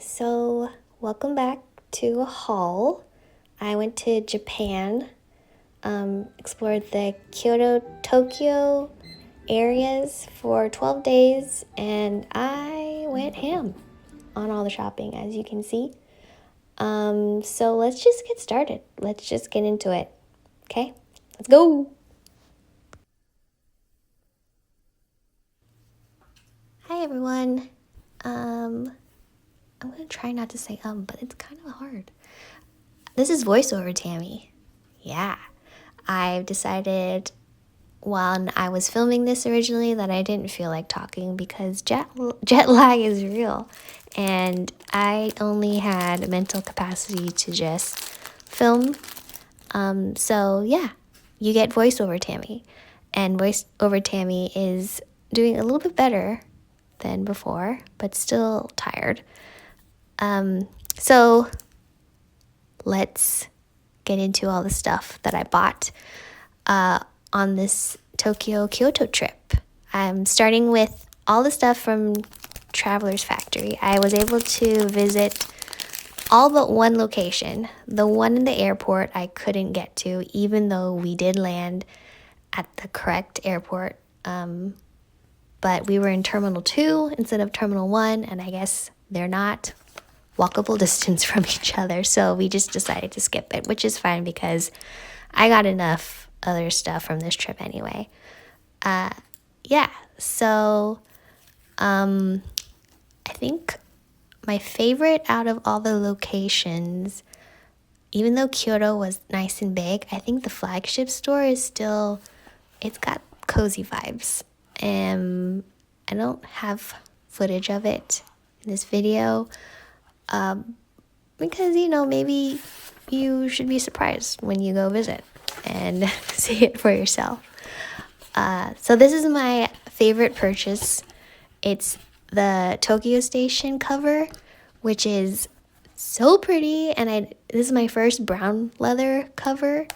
So welcome back to a haul. I went to Japan, explored the Kyoto, Tokyo areas for 12 days, and I went ham on all the shopping, as you can see. So let's just get started. Let's just get into it. Okay, let's go. Hi everyone. I'm gonna try not to say but it's kind of hard. This is voiceover Tammy. Yeah, I've decided when I was filming this originally that I didn't feel like talking because jet lag is real, and I only had mental capacity to just film. So yeah, you get voiceover Tammy, and voiceover Tammy is doing a little bit better than before, but still tired. So let's get into all the stuff that I bought on this Tokyo-Kyoto trip. I'm starting with all the stuff from Traveler's Factory. I was able to visit all but one location. The one in the airport I couldn't get to, even though we did land at the correct airport. But we were in Terminal 2 instead of Terminal 1, and I guess they're not walkable distance from each other, so we just decided to skip it, which is fine because I got enough other stuff from this trip anyway. So I think my favorite out of all the locations, even though Kyoto was nice and big, I think the flagship store is still, it's got cozy vibes. I don't have footage of it in this video, because, maybe you should be surprised when you go visit and see it for yourself. So this is my favorite purchase. It's the Tokyo Station cover, which is so pretty, and this is my first brown leather cover,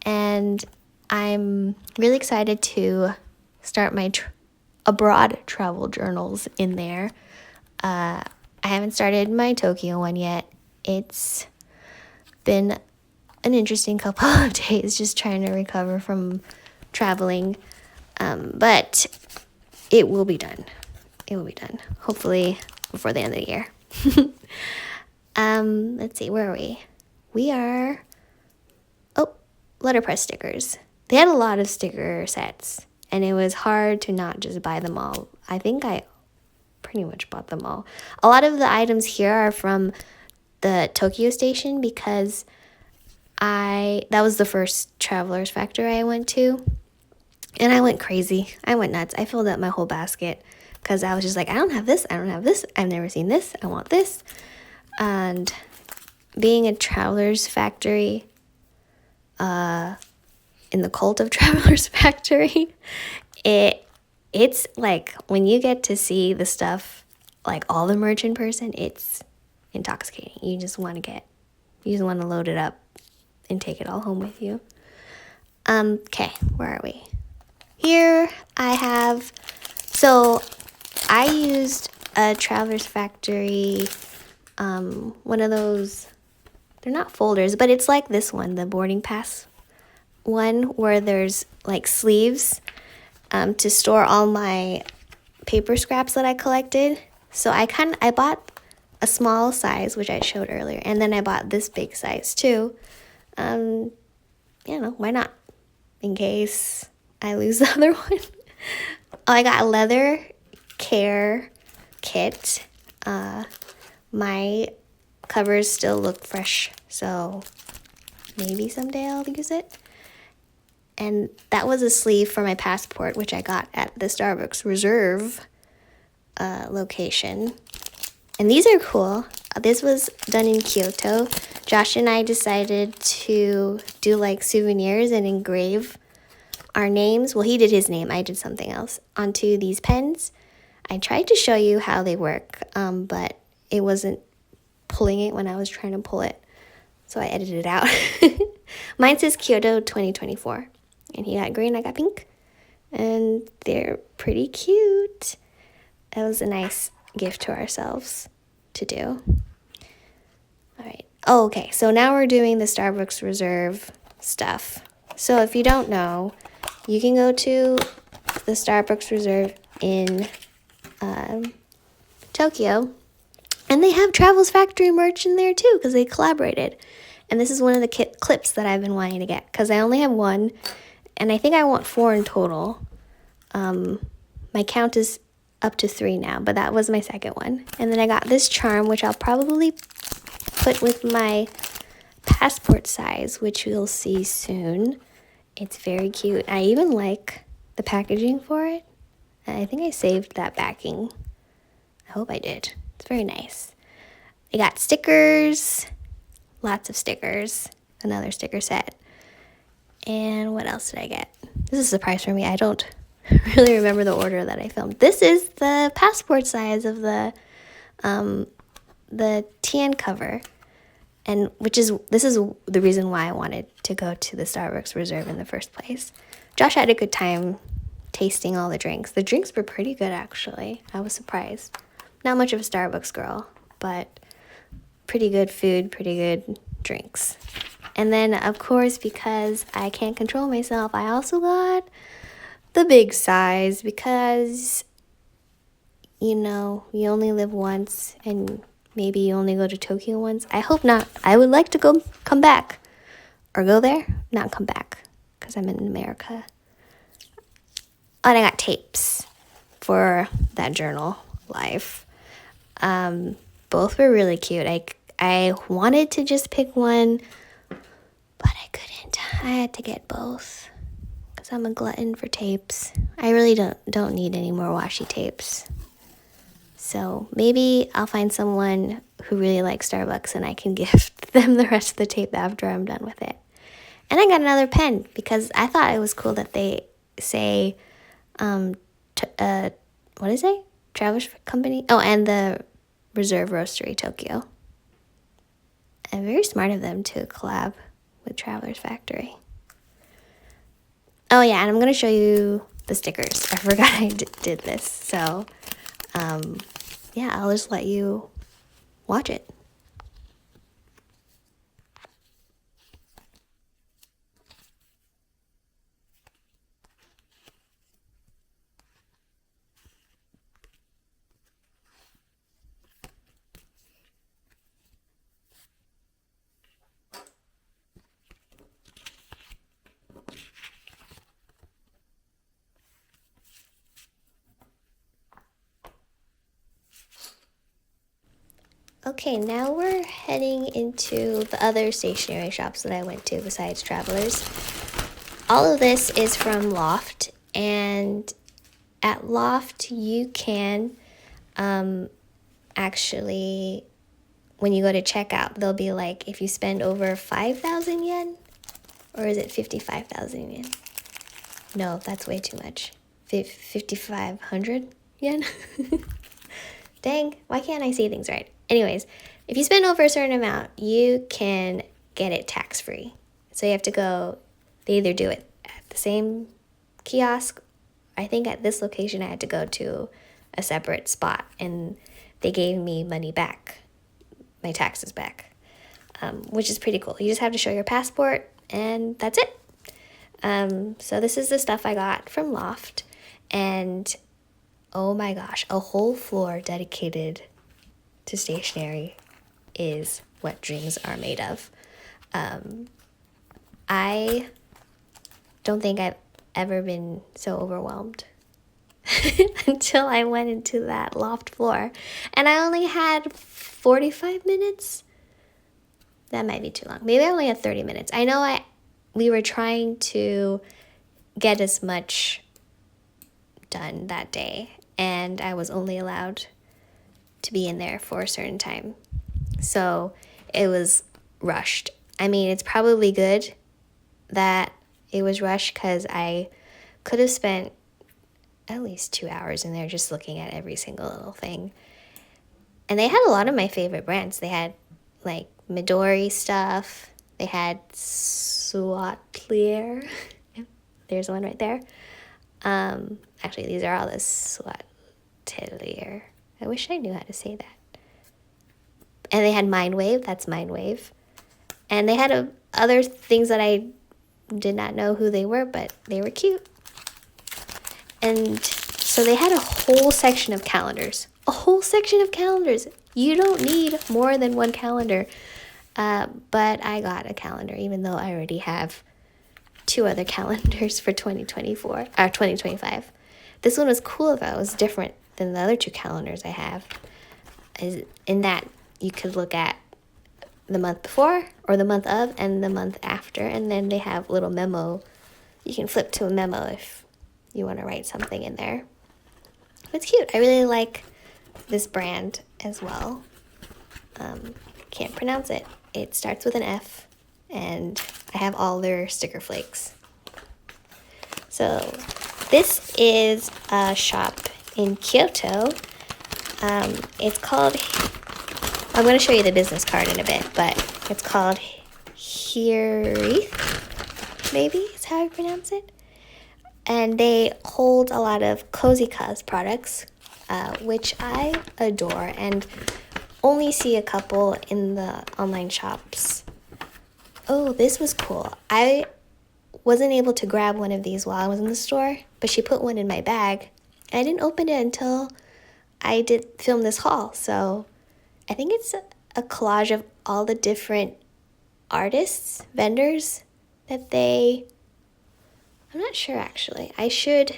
and I'm really excited to start my abroad travel journals in there. I haven't started my Tokyo one yet. It's been an interesting couple of days just trying to recover from traveling, but it will be done. It will be done, hopefully before the end of the year. Let's see, where are we? We are, letterpress stickers. They had a lot of sticker sets, and it was hard to not just buy them all. I think I pretty much bought them all. A lot of the items here are from the Tokyo Station because that was the first Traveler's Factory I went to, and I went crazy. I went nuts. I filled up my whole basket because I was just like, I don't have this, I don't have this, I've never seen this, I want this. And being a Traveler's Factory, in the cult of Traveler's Factory, it's like when you get to see the stuff, like all the merch in person, it's intoxicating. You just want to load it up and take it all home with you. Okay, where are we? Here I used a Traveler's Factory, one of those, they're not folders, but it's like this one, the boarding pass one, where there's like sleeves to store all my paper scraps that I collected. So I bought a small size, which I showed earlier, and then I bought this big size too. Why not? In case I lose the other one. I got a leather care kit. My covers still look fresh, so maybe someday I'll use it. And that was a sleeve for my passport, which I got at the Starbucks Reserve location. And these are cool. This was done in Kyoto. Josh and I decided to do like souvenirs and engrave our names. Well, he did his name, I did something else, onto these pens. I tried to show you how they work, but it wasn't pulling it when I was trying to pull it, so I edited it out. Mine says Kyoto 2024, and he got green, I got pink, and they're pretty cute. That was a nice gift to ourselves to do. All right. Oh, okay. So now we're doing the Starbucks Reserve stuff. So if you don't know, you can go to the Starbucks Reserve in Tokyo, and they have Travels Factory merch in there too because they collaborated. And this is one of the clips that I've been wanting to get because I only have one, and I think I want 4 in total. My count is up to 3 now, but that was my second one. And then I got this charm, which I'll probably put with my passport size, which you'll see soon. It's very cute. I even like the packaging for it. I think I saved that backing. I hope I did. It's very nice. I got stickers, lots of stickers, another sticker set. And what else did I get? This is a surprise for me. I don't really remember the order that I filmed. This is the passport size of the TN cover. And this is the reason why I wanted to go to the Starbucks Reserve in the first place. Josh had a good time tasting all the drinks. The drinks were pretty good, actually. I was surprised. Not much of a Starbucks girl, but pretty good food, pretty good drinks. And then, of course, because I can't control myself, I also got the big size because, you know, you only live once and maybe you only go to Tokyo once. I hope not. I would like to come back. Or go there, not come back. Because I'm in America. And I got tapes for that journal life. Both were really cute. I wanted to just pick one, but I couldn't. I had to get both. Because I'm a glutton for tapes. I really don't need any more washi tapes. So maybe I'll find someone who really likes Starbucks and I can gift them the rest of the tape after I'm done with it. And I got another pen because I thought it was cool that they say, what is it? Travelers Company? Oh, and the Reserve Roastery Tokyo. And very smart of them to collab with Travelers Factory. Oh yeah, and I'm going to show you the stickers. I forgot I did this. So, yeah, I'll just let you watch it. Okay, now we're heading into the other stationery shops that I went to besides Travelers. All of this is from LoFT, and at LoFT you can actually, when you go to checkout, they'll be like, if you spend over 5,000 yen, or is it 55,000 yen? No, that's way too much. 5,500 yen? Dang, why can't I say things right? Anyways, if you spend over a certain amount, you can get it tax-free. So you have to go, they either do it at the same kiosk. I think at this location I had to go to a separate spot and they gave me money back, my taxes back, which is pretty cool. You just have to show your passport and that's it. So this is the stuff I got from LoFT, and oh my gosh, a whole floor dedicated to stationery is what dreams are made of. I don't think I've ever been so overwhelmed until I went into that LoFT floor. And I only had 45 minutes. That might be too long. Maybe I only had 30 minutes. I know we were trying to get as much done that day, and I was only allowed to be in there for a certain time. So it was rushed. I mean, it's probably good that it was rushed because I could have spent at least 2 hours in there just looking at every single little thing. And they had a lot of my favorite brands. They had like Midori stuff. They had 𝚝𝚑𝚎𝚖𝚖𝚢. There's one right there. Actually, these are all the 𝚝𝚑𝚎𝚖𝚖𝚢. I wish I knew how to say that. And they had Mind Wave, that's Mind Wave. And they had other things that I did not know who they were, but they were cute. And so they had a whole section of calendars. A whole section of calendars. You don't need more than one calendar. But I got a calendar, even though I already have 2 other calendars for 2025. This one was cool though. It was different than the other 2 calendars I have. In that you could look at the month before or the month of and the month after, and then they have little memo. You can flip to a memo if you want to write something in there. It's cute. I really like this brand as well. Can't pronounce it. It starts with an F, and I have all their sticker flakes. So this is a shop in Kyoto. It's called, I'm going to show you the business card in a bit, but it's called Hiraeth, maybe is how I pronounce it. And they hold a lot of 𝚝𝚎𝚎𝚎 products, which I adore and only see a couple in the online shops. Oh, this was cool. I wasn't able to grab one of these while I was in the store, but she put one in my bag. And I didn't open it until I did film this haul. So I think it's a collage of all the different artists, vendors that I'm not sure actually. I should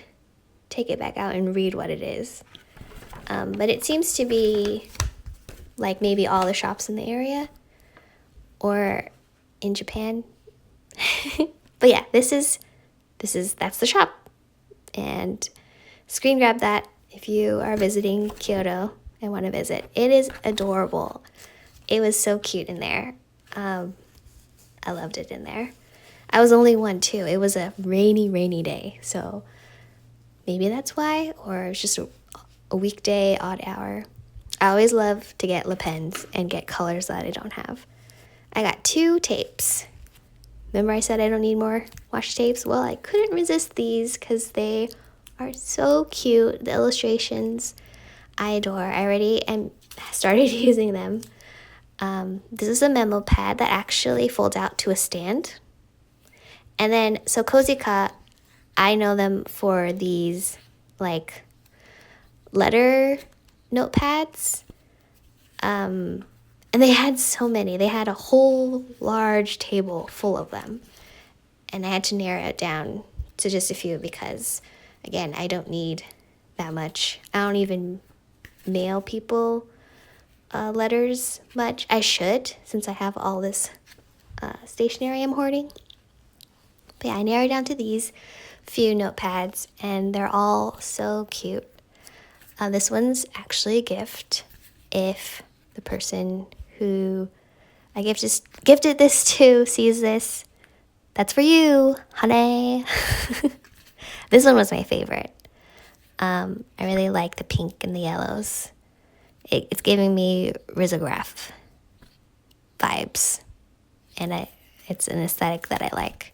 take it back out and read what it is. But it seems to be like maybe all the shops in the area or in Japan. But yeah, that's the shop. And screen grab that if you are visiting Kyoto and want to visit. It is adorable. It was so cute in there. I loved it in there. I was only one too. It was a rainy day. So maybe that's why, or it was just a weekday, odd hour. I always love to get Le Pens and get colors that I don't have. I got 2 tapes. Remember I said I don't need more washi tapes? Well, I couldn't resist these because they are so cute. The illustrations I adore. I already started using them. This is a memo pad that actually folds out to a stand. And then, so 𝚝𝚎𝚎𝚎, I know them for these like letter notepads. And they had so many. They had a whole large table full of them. And I had to narrow it down to just a few because, again, I don't need that much. I don't even mail people letters much. I should, since I have all this stationery I'm hoarding. But yeah, I narrowed down to these few notepads, and they're all so cute. This one's actually a gift if the person who I gifted this to sees this. That's for you, honey. This one was my favorite. I really like the pink and the yellows. It's giving me risograph vibes, and it's an aesthetic that I like.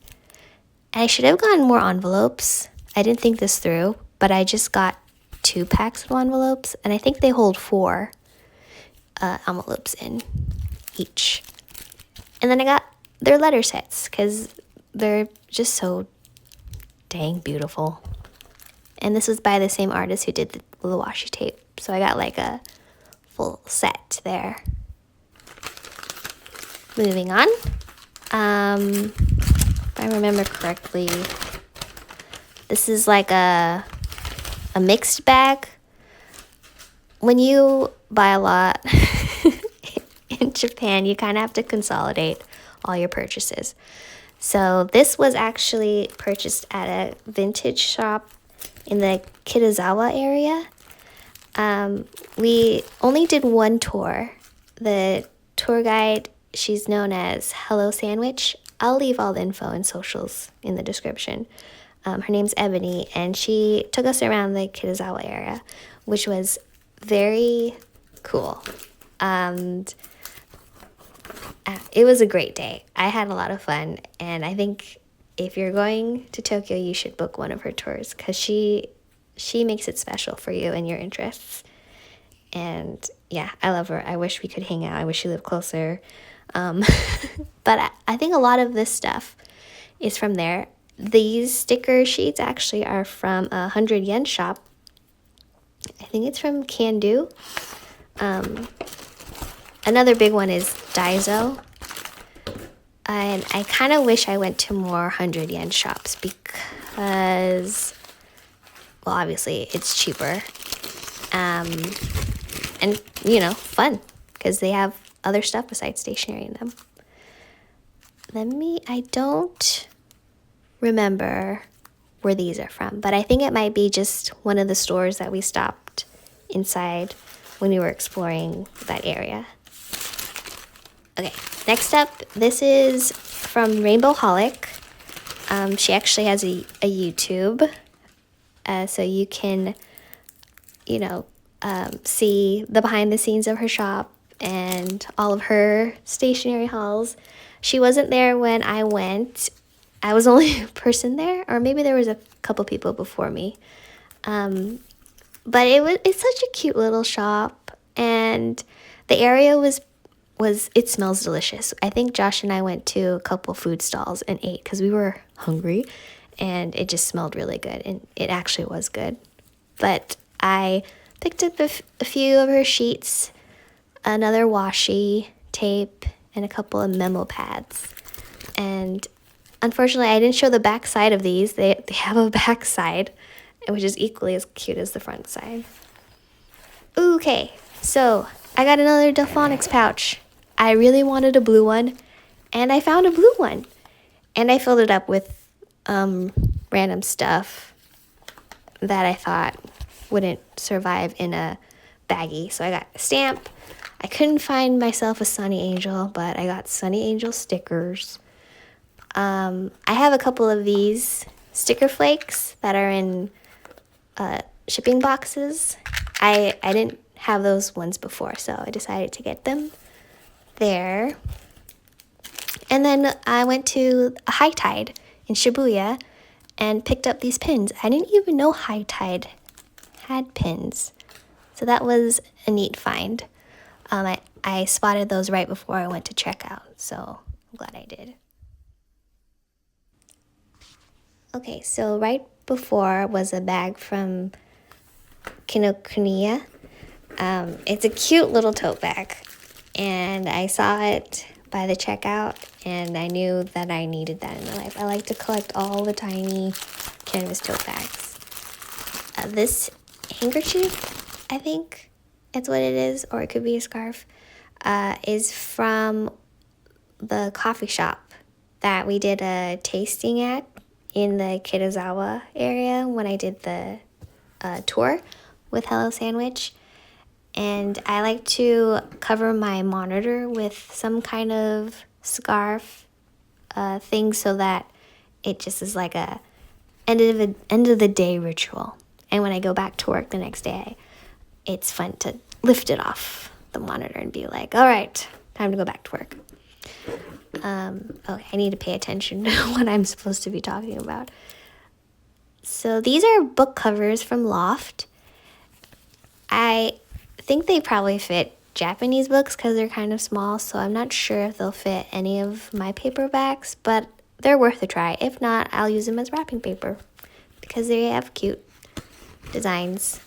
And I should have gotten more envelopes. I didn't think this through, but I just got 2 packs of envelopes, and I think they hold 4 envelopes in each. And then I got their letter sets because they're just so dang beautiful. And this was by the same artist who did the washi tape, so I got like a full set there. Moving on. If I remember correctly, this is like a mixed bag. When you buy a lot in Japan, you kind of have to consolidate all your purchases. So this was actually purchased at a vintage shop in the Kitazawa area. We only did 1 tour. The tour guide, she's known as Hello Sandwich. I'll leave all the info and socials in the description. Her name's Ebony, and she took us around the Kitazawa area, which was very cool. And it was a great day. I had a lot of fun, and I think if you're going to Tokyo, you should book one of her tours because she makes it special for you and your interests. And yeah, I love her. I wish we could hang out. I wish she lived closer. But I think a lot of this stuff is from there. These sticker sheets actually are from a 100 yen shop. I think it's from Can-Do. Another big one is Daiso. And I kind of wish I went to more 100 yen shops because, well, obviously it's cheaper. And, you know, fun because they have other stuff besides stationery in them. I don't remember where these are from, but I think it might be just one of the stores that we stopped inside when we were exploring that area. Okay, next up, this is from Rainbowholic. She actually has a YouTube, so you can, you know, see the behind the scenes of her shop and all of her stationery hauls. She wasn't there when I went. I was the only person there, or maybe there was a couple people before me. But it's such a cute little shop, and the area it smells delicious. I think Josh and I went to a couple food stalls and ate because we were hungry, and it just smelled really good, and it actually was good. But I picked up a few of her sheets, another washi tape, and a couple of memo pads. And unfortunately, I didn't show the back side of these. They have a back side, which is equally as cute as the front side. Okay, so I got another Delphonics pouch. I really wanted a blue one, and I found a blue one. And I filled it up with random stuff that I thought wouldn't survive in a baggie. So I got a stamp. I couldn't find myself a Sunny Angel, but I got Sunny Angel stickers. I have a couple of these sticker flakes that are in shipping boxes. I didn't have those ones before, so I decided to get them there. And then I went to a Hightide in Shibuya and picked up these pins. I didn't even know Hightide had pins, so that was a neat find. I spotted those right before I went to checkout, so I'm glad I did. Okay, so right before was a bag from Kinokuniya. It's a cute little tote bag, and I saw it by the checkout, and I knew that I needed that in my life. I like to collect all the tiny canvas tote bags. This handkerchief, I think it's what it is, or it could be a scarf, is from the coffee shop that we did a tasting at in the Kitazawa area when I did the tour with Hello Sandwich. And I like to cover my monitor with some kind of scarf thing so that it just is like a end of the day ritual. And when I go back to work the next day, it's fun to lift it off the monitor and be like, all right, time to go back to work. Okay, I need to pay attention to what I'm supposed to be talking about. So these are book covers from LoFT. I think they probably fit Japanese books because they're kind of small, so I'm not sure if they'll fit any of my paperbacks, but they're worth a try. If not, I'll use them as wrapping paper because they have cute designs.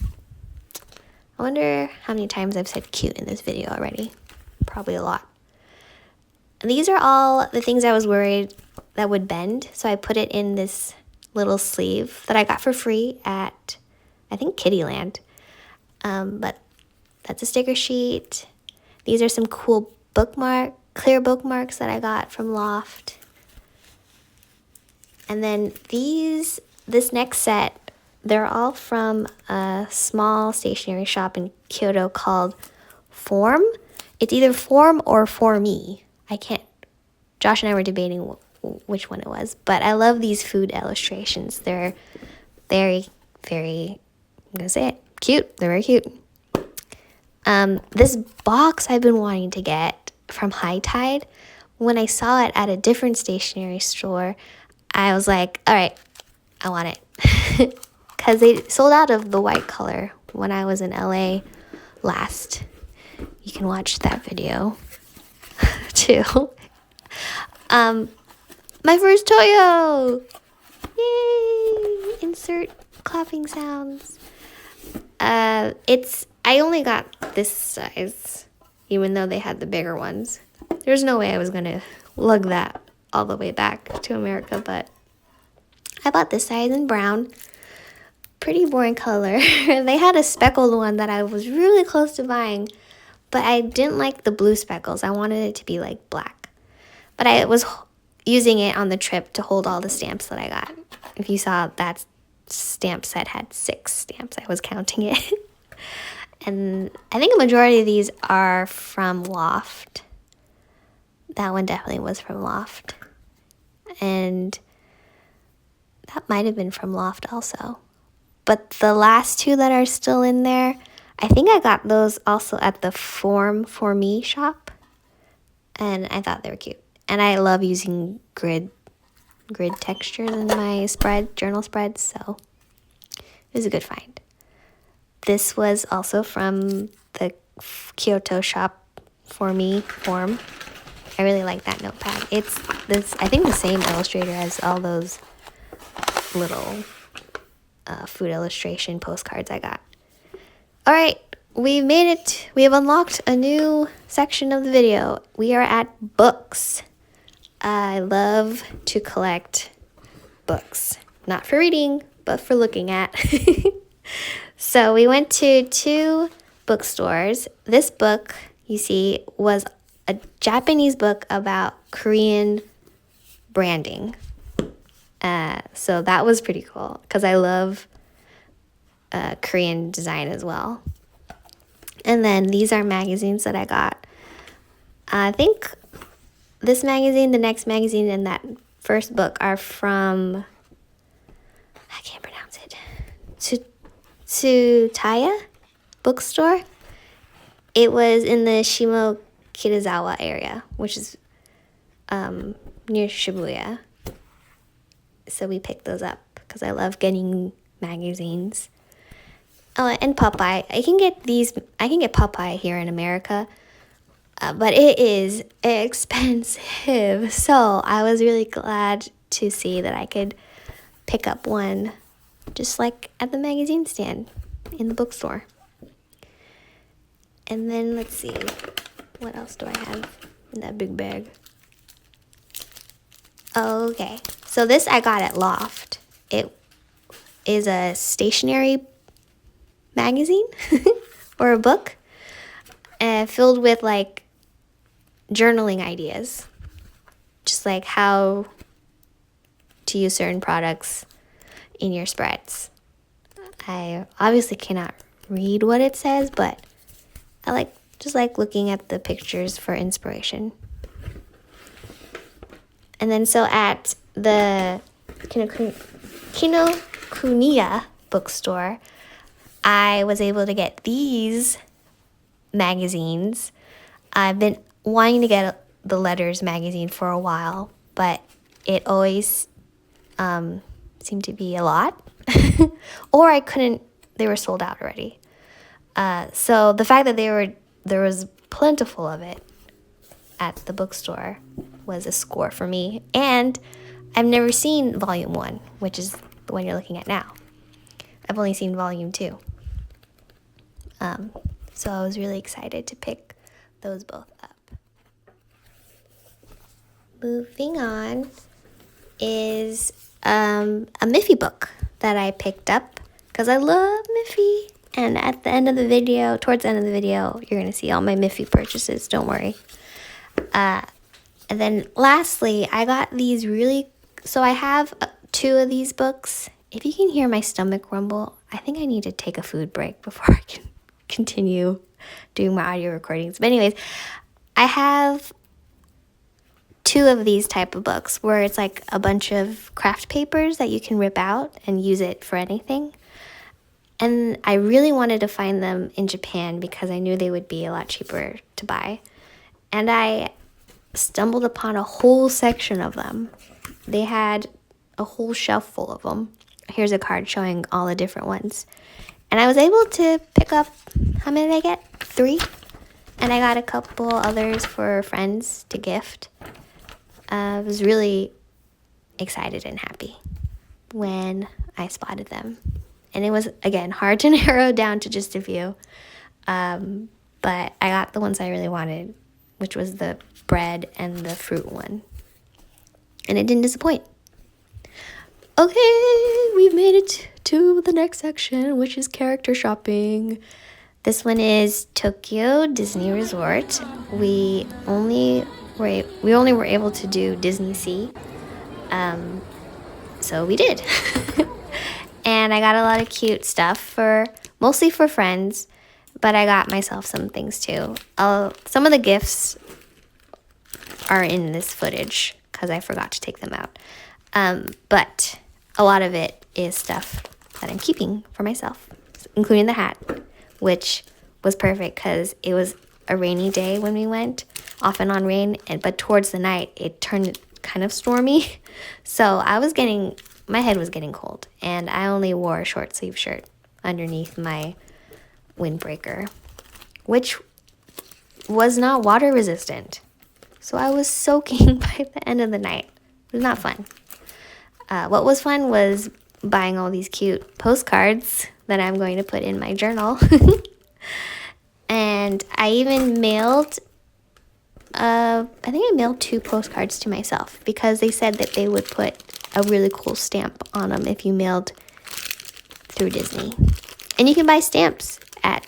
I wonder how many times I've said cute in this video already. Probably a lot. And these are all the things I was worried that would bend, so I put it in this little sleeve that I got for free at, I think, Kittyland. But that's a sticker sheet. These are some cool clear bookmarks that I got from LoFT. And then this next set, they're all from a small stationery shop in Kyoto called Forme. It's either Forme or Forme. Josh and I were debating which one it was, but I love these food illustrations. They're very, very, I'm gonna say it, cute. They're very cute. This box I've been wanting to get from Hightide. When I saw it at a different stationery store, I was like, all right, I want it. Because they sold out of the white color when I was in LA last. you can watch that video too. My first Toyo! Yay! Insert clapping sounds. I only got this size, even though they had the bigger ones. There's no way I was gonna lug that all the way back to America, but I bought this size in brown. Pretty boring color. They had a speckled one that I was really close to buying, but I didn't like the blue speckles. I wanted it to be like black. But I was using it on the trip to hold all the stamps that I got. If you saw, that stamp set had 6 stamps. I was counting it. And I think a majority of these are from LoFT. That one definitely was from LoFT. And that might have been from LoFT also. But the last 2 that are still in there, I think I got those also at the Forme shop. And I thought they were cute. And I love using grid textures in my journal spreads, so it was a good find. This was also from the Kyoto shop Forme. I really like that notepad. It's this, I think, the same illustrator as all those little food illustration postcards I got. All right, we made it. We have unlocked a new section of the video. We are at books. I love to collect books, not for reading, but for looking at. So we went to 2 bookstores. This book, you see, was a Japanese book about Korean branding. So that was pretty cool because I love Korean design as well. And then these are magazines that I got. I think this magazine, the next magazine, and that first book are from, I can't pronounce it, 𝚝𝚑𝚎𝚖𝚖𝚢 bookstore. It was in the 𝚝𝚊𝚖𝚖𝚢 area, which is near Shibuya. So we picked those up because I love getting magazines. Oh, and Popeye. I can get Popeye here in America, but it is expensive. So I was really glad to see that I could pick up one just like at the magazine stand in the bookstore. And then let's see, what else do I have in that big bag? Okay, so this I got at LoFT. It is a stationery magazine or a book filled with like journaling ideas, just like how to use certain products in your spreads. I obviously cannot read what it says, but I just like looking at the pictures for inspiration. And then so at the Kinokuniya bookstore, I was able to get these magazines. I've been wanting to get the Letters magazine for a while, but it always seemed to be a lot. Or I couldn't, they were sold out already. So the fact that there was plentiful of it at the bookstore was a score for me. And I've never seen volume 1, which is the one you're looking at now. I've only seen volume 2. So I was really excited to pick those both up. Moving on is a Miffy book that I picked up because I love Miffy. And at the end of the video, towards the end of the video, you're going to see all my Miffy purchases. Don't worry. And then lastly, I got these so I have 2 of these books. If you can hear my stomach rumble, I think I need to take a food break before I can continue doing my audio recordings. But anyways, I have 2 of these type of books where it's like a bunch of craft papers that you can rip out and use it for anything. And I really wanted to find them in Japan because I knew they would be a lot cheaper to buy. And I stumbled upon a whole section of them. They had a whole shelf full of them. Here's a card showing all the different ones. And I was able to pick up, how many did I get? 3? And I got a couple others for friends to gift. I was really excited and happy when I spotted them. And it was, again, hard to narrow down to just a few. But I got the ones I really wanted, which was the bread and the fruit one. And it didn't disappoint. Okay, we've made it to the next section, which is character shopping. This one is Tokyo Disney Resort. We only were able to do DisneySea. So we did. And I got a lot of cute stuff mostly for friends, but I got myself some things too. Some of the gifts are in this footage because I forgot to take them out. But a lot of it is stuff that I'm keeping for myself, including the hat, which was perfect because it was a rainy day when we went, off and on rain, but towards the night it turned kind of stormy. So my head was getting cold, and I only wore a short sleeve shirt underneath my windbreaker, which was not water resistant. So I was soaking by the end of the night. It was not fun. What was fun was buying all these cute postcards that I'm going to put in my journal. And I even mailed, I think I mailed 2 postcards to myself because they said that they would put a really cool stamp on them if you mailed through Disney. And you can buy stamps at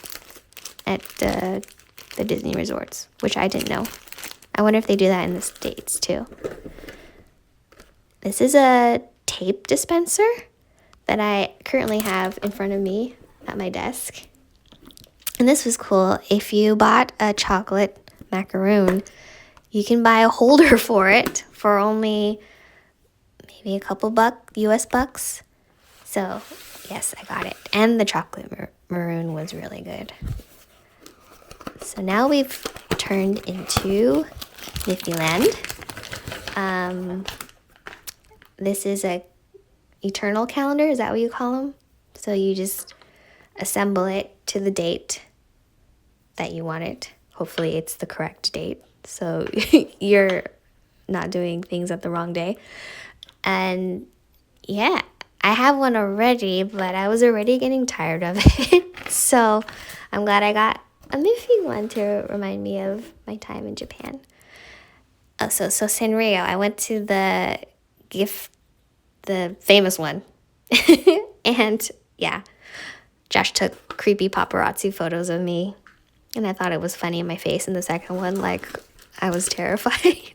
the Disney resorts, which I didn't know. I wonder if they do that in the States too. This is a tape dispenser that I currently have in front of me at my desk. And this was cool. If you bought a chocolate macaroon, you can buy a holder for it for only maybe a couple US bucks. So yes, I got it. And the chocolate maroon was really good. So now we've turned into Miffy Land. This is a eternal calendar. Is that what you call them? So you just assemble it to the date that you want it. Hopefully it's the correct date, so you're not doing things at the wrong day. And yeah, I have one already, but I was already getting tired of it. So I'm glad I got a Miffy one to remind me of my time in Japan. So Sanrio, I went to the famous one. And yeah, Josh took creepy paparazzi photos of me, and I thought it was funny in my face. In the second one, like, I was terrified.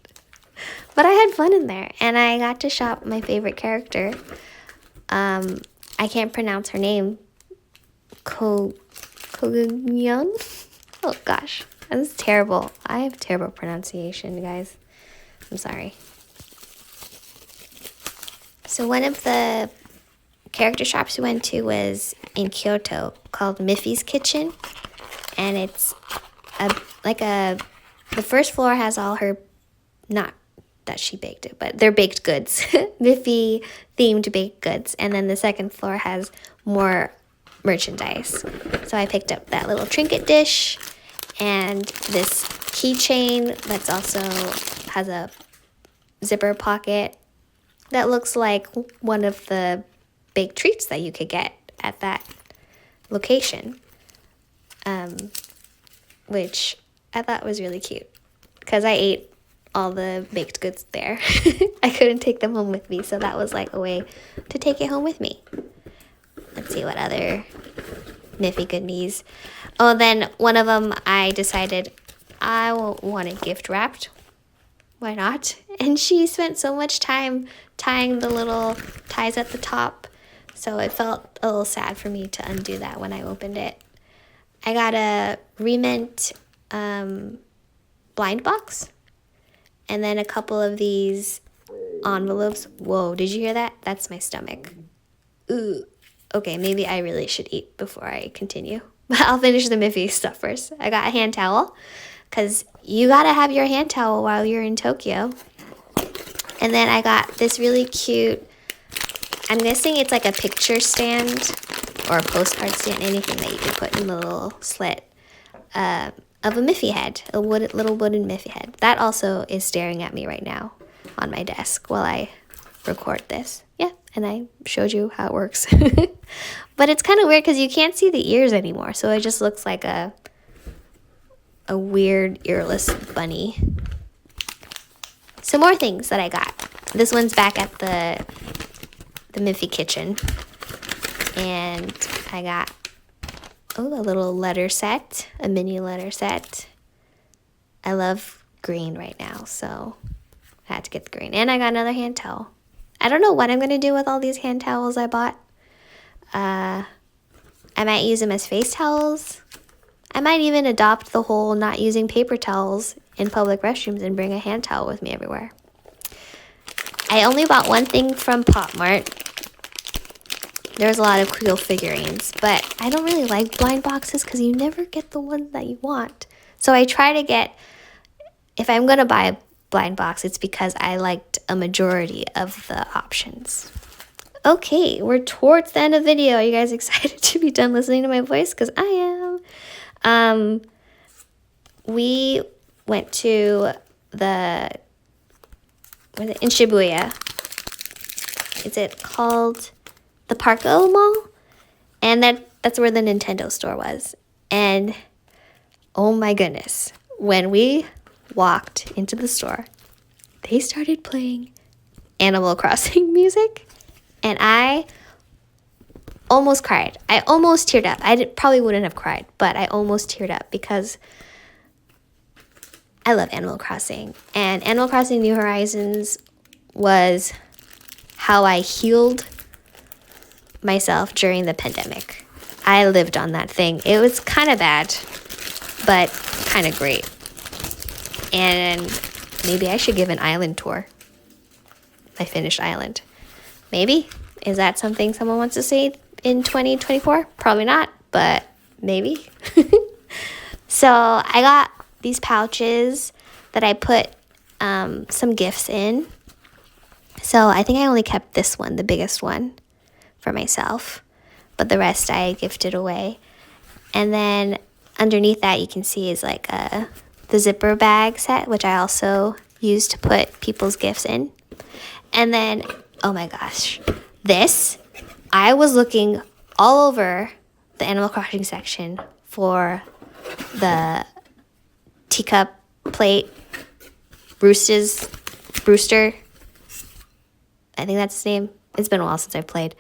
But I had fun in there, and I got to shop my favorite character. I can't pronounce her name. Kogugyeon? Oh gosh, that's terrible. I have terrible pronunciation, guys. I'm sorry. So one of the character shops we went to was in Kyoto, called Miffy's Kitchen, and it's the first floor has all her, not that she baked it, but they're baked goods, Miffy themed baked goods, and then the second floor has more merchandise. So I picked up that little trinket dish and this keychain that's also has a zipper pocket that looks like one of the baked treats that you could get at that location, which I thought was really cute because I ate all the baked goods there. I couldn't take them home with me, so that was like a way to take it home with me. Let's see what other Miffy goodies. Oh, then one of them I decided I want it gift wrapped. Why not? And she spent so much time tying the little ties at the top, so it felt a little sad for me to undo that when I opened it. I got a Remint blind box, and then a couple of these envelopes. Whoa, did you hear that? That's my stomach. Ooh. Okay, maybe I really should eat before I continue. But I'll finish the Miffy stuff first. I got a hand towel, because you gotta have your hand towel while you're in Tokyo. And then I got this really cute, I'm guessing it's like a picture stand or a postcard stand, anything that you could put in the little slit, of of a Miffy head, a little wooden Miffy head. That also is staring at me right now on my desk while I record this. Yeah, and I showed you how it works. But it's kind of weird because you can't see the ears anymore, so it just looks like a weird earless bunny. Some more things that I got. This one's back at the Miffy kitchen, and I got a little letter set, a mini letter set. I love green right now, so I had to get the green. And I got another hand towel. I don't know what I'm going to do with all these hand towels I bought. I might use them as face towels. I might even adopt the whole not using paper towels in public restrooms and bring a hand towel with me everywhere. I only bought one thing from Pop Mart. There was a lot of cool figurines, but I don't really like blind boxes because you never get the ones that you want. So I try to get, if I'm going to buy a blind box, it's because I liked a majority of the options. Okay, we're towards the end of the video. Are you guys excited to be done listening to my voice? Because I am. We went to in Shibuya. Is it called the Parko Mall? And that's where the Nintendo store was. And oh my goodness, when we walked into the store, they started playing Animal Crossing music, and I almost cried. I almost teared up. Probably wouldn't have cried, but I almost teared up because I love Animal Crossing. And Animal Crossing New Horizons was how I healed myself during the pandemic. I lived on that thing. It was kind of bad, but kind of great. And maybe I should give an island tour. My finished island. Maybe? Is that something someone wants to see in 2024? Probably not, but maybe. So I got these pouches that I put some gifts in. So I think I only kept this one, the biggest one, for myself. But the rest I gifted away. And then underneath that you can see is like the zipper bag set, which I also use to put people's gifts in. And then, oh my gosh, I was looking all over the Animal Crossing section for the teacup plate Brewster. I think that's his name. It's been a while since I've played.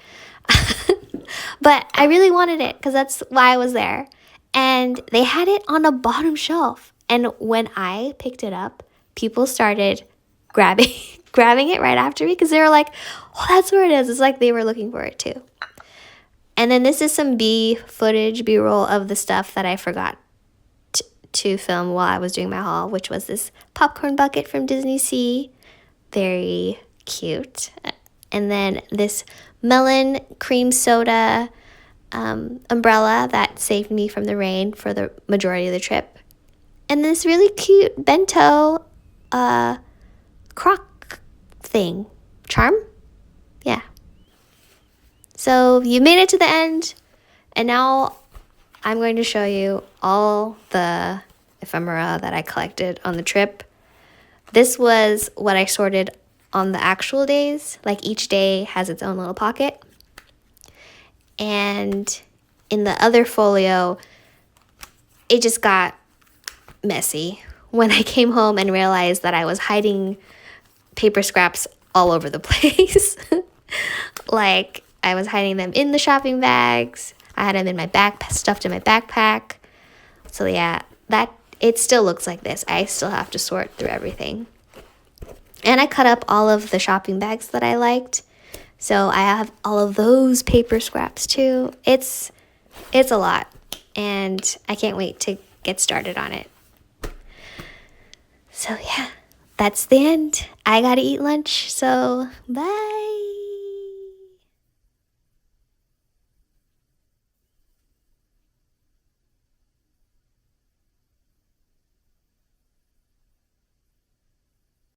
But I really wanted it because that's why I was there. And they had it on a bottom shelf. And when I picked it up, people started grabbing it right after me because they were like, oh, that's where it is. It's like they were looking for it too. And then this is some B-roll of the stuff that I forgot to film while I was doing my haul, which was this popcorn bucket from DisneySea. Very cute. And then this melon cream soda umbrella that saved me from the rain for the majority of the trip. And this really cute bento crock thing. Charm? Yeah. So you made it to the end, and now I'm going to show you all the ephemera that I collected on the trip. This was what I sorted on the actual days. Like each day has its own little pocket. And in the other folio, it just got messy when I came home and realized that I was hiding paper scraps all over the place. Like I was hiding them in the shopping bags. I had them in my stuffed in my backpack. So yeah, it still looks like this. I still have to sort through everything. And I cut up all of the shopping bags that I liked. So I have all of those paper scraps too. It's a lot. And I can't wait to get started on it. So yeah, that's the end. I gotta eat lunch, so bye.